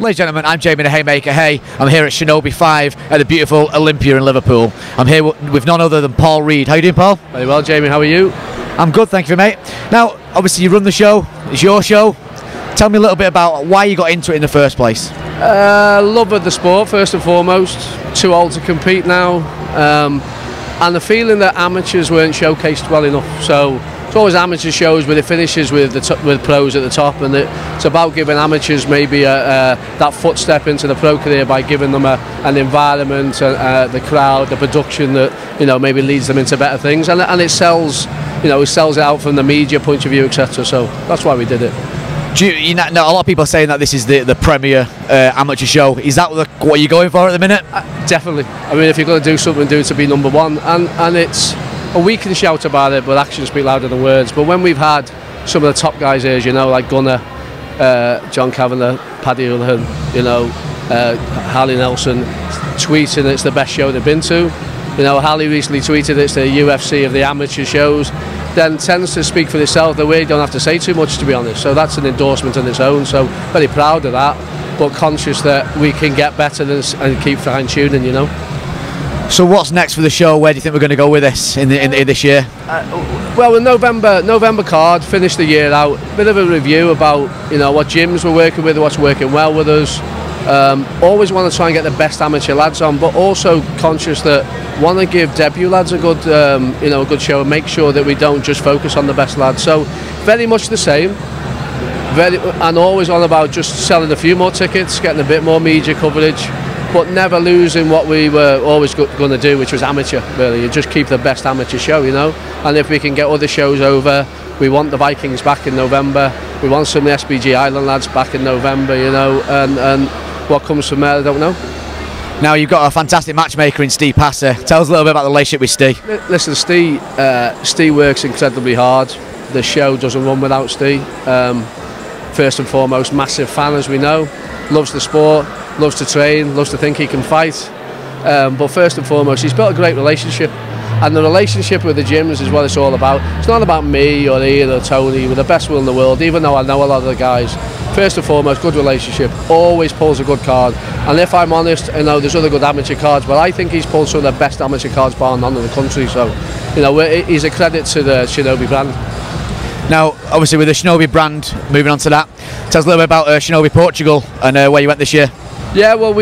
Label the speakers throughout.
Speaker 1: ladies and gentlemen, I'm Jamie the Haymaker Hay. I'm here at SW5 at the beautiful Olympia in Liverpool. I'm here with none other than Paul Reed. How you doing, Paul?
Speaker 2: Very well, Jamie. How are you?
Speaker 1: I'm good, thank you, mate. Now, obviously you run the show. It's your show. Tell me a little bit about why you got into it in the first place.
Speaker 2: Love of the sport, first and foremost. Too old to compete now. And the feeling that amateurs weren't showcased well enough. So it's always amateur shows, but it finishes with pros at the top, and it's about giving amateurs maybe that footstep into the pro career by giving them an environment, the crowd, the production that maybe leads them into better things, and it sells, it sells it out from the media point of view, etc. So that's why we did it.
Speaker 1: A lot of people are saying that this is the premier amateur show. Is that what you're going for at the minute?
Speaker 2: Definitely. I mean, if you're going to do something, do it to be number one. And it's, we can shout about it, but actions speak louder than words. But when we've had some of the top guys here, like Gunnar, John Kavanagh, Paddy Houlihan, Harley Nelson, tweeting it's the best show they've been to. Harley recently tweeted it's the UFC of the amateur shows. Then tends to speak for itself. That we don't have to say too much, to be honest. So that's an endorsement on its own. So very proud of that, but conscious that we can get better and keep fine tuning.
Speaker 1: So what's next for the show? Where do you think we're going to go with this in this year?
Speaker 2: Well, the November card, finish the year out. Bit of a review about what gyms we're working with, what's working well with us. Always want to try and get the best amateur lads on, but also conscious that want to give debut lads a good a good show and make sure that we don't just focus on the best lads. So very much the same, and always on about just selling a few more tickets, getting a bit more media coverage, but never losing what we were always going to do, which was amateur. Really, you just keep the best amateur show, and if we can get other shows over. We want the Vikings back in November, we want some of the SBG Island lads back in November, and what comes from there, I don't know.
Speaker 1: Now, you've got a fantastic matchmaker in Steve Passer. Tell us a little bit about the relationship with Steve.
Speaker 2: Listen, Steve works incredibly hard. The show doesn't run without Steve. First and foremost, massive fan, as we know. Loves the sport, loves to train, loves to think he can fight. But first and foremost, he's built a great relationship. And the relationship with the gyms is what it's all about. It's not about me or Ian or Tony. We're the best will in the world, even though I know a lot of the guys. First and foremost, good relationship. Always pulls a good card. And if I'm honest, there's other good amateur cards, but I think he's pulled some of the best amateur cards bar none in the country. So, he's a credit to the Shinobi brand.
Speaker 1: Now, obviously with the Shinobi brand, moving on to that, tell us a little bit about Shinobi Portugal and where you went this year.
Speaker 2: Yeah, well,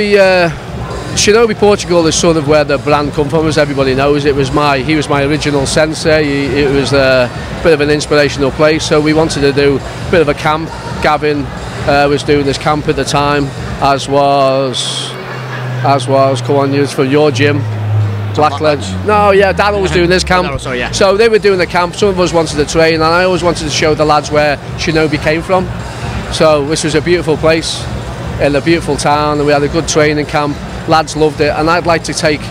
Speaker 2: Shinobi Portugal is sort of where the brand come from, as everybody knows. He was my original sensei. It was a bit of an inspirational place, so we wanted to do a bit of a camp. Gavin was doing this camp at the time, as was come on, you for your gym, Blackledge. No, yeah, Darryl was doing this camp.
Speaker 1: Darryl, sorry, yeah.
Speaker 2: So they were doing the camp. Some of us wanted to train, and I always wanted to show the lads where Shinobi came from. So this was a beautiful place in a beautiful town, and we had a good training camp. Lads loved it, and I'd like to take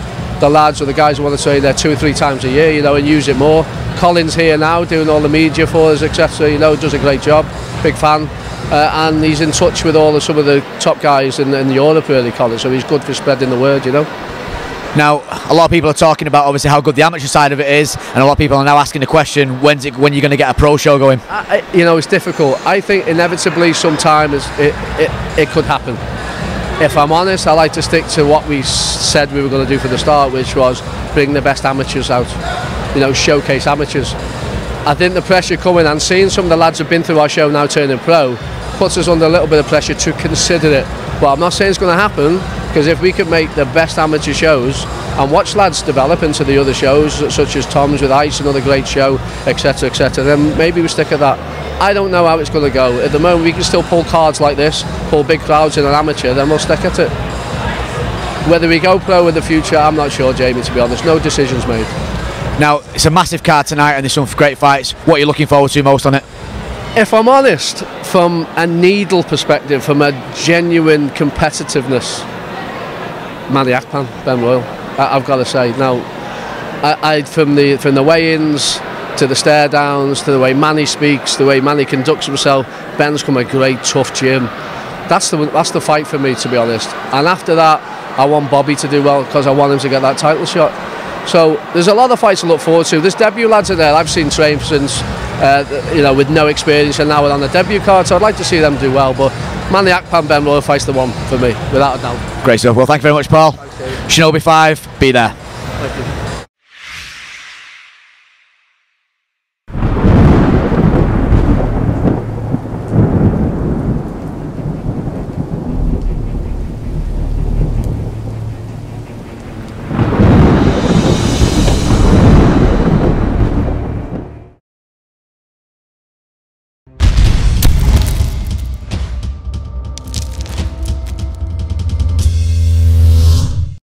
Speaker 2: the lads or the guys who want to train there 2 or 3 times a year, and use it more. Colin's here now doing all the media for us, etc. Does a great job. Big fan, and he's in touch with some of the top guys in Europe, really, Colin. So he's good for spreading the word,
Speaker 1: Now, a lot of people are talking about obviously how good the amateur side of it is, and a lot of people are now asking the question, when you're going to get a pro show going?
Speaker 2: It's difficult. I think inevitably sometimes it could happen. If I'm honest, I like to stick to what we said we were going to do for the start, which was bring the best amateurs out, showcase amateurs. I think the pressure coming and seeing some of the lads who've been through our show now turning pro puts us under a little bit of pressure to consider it. But I'm not saying it's going to happen, because if we could make the best amateur shows and watch lads develop into the other shows, such as Tom's with Ice, another great show, etc., then maybe we stick at that. I don't know how it's going to go. At the moment, we can still pull cards like this, pull big crowds in an amateur, then we'll stick at it. Whether we go pro in the future, I'm not sure, Jamie, to be honest. No decisions made.
Speaker 1: Now, it's a massive card tonight, and there's some great fights. What are you looking forward to most on it?
Speaker 2: If I'm honest, from a needle perspective, from a genuine competitiveness, Manny Akpan, Ben Royal, I've got to say. Now, from the weigh-ins to the stare downs, to the way Manny speaks, the way Manny conducts himself, Ben's come a great tough gym. That's the fight for me, to be honest. And after that, I want Bobby to do well, because I want him to get that title shot. So there's a lot of fights to look forward to. There's debut lads in there I've seen train since with no experience, and now we're on the debut card, so I'd like to see them do well. But Manly Akpan Ben Royal fight's the one for me, without a doubt.
Speaker 1: Great stuff. Well, thank you very much, Paul.
Speaker 2: Thank you.
Speaker 1: SW5, be there.
Speaker 2: Thank you.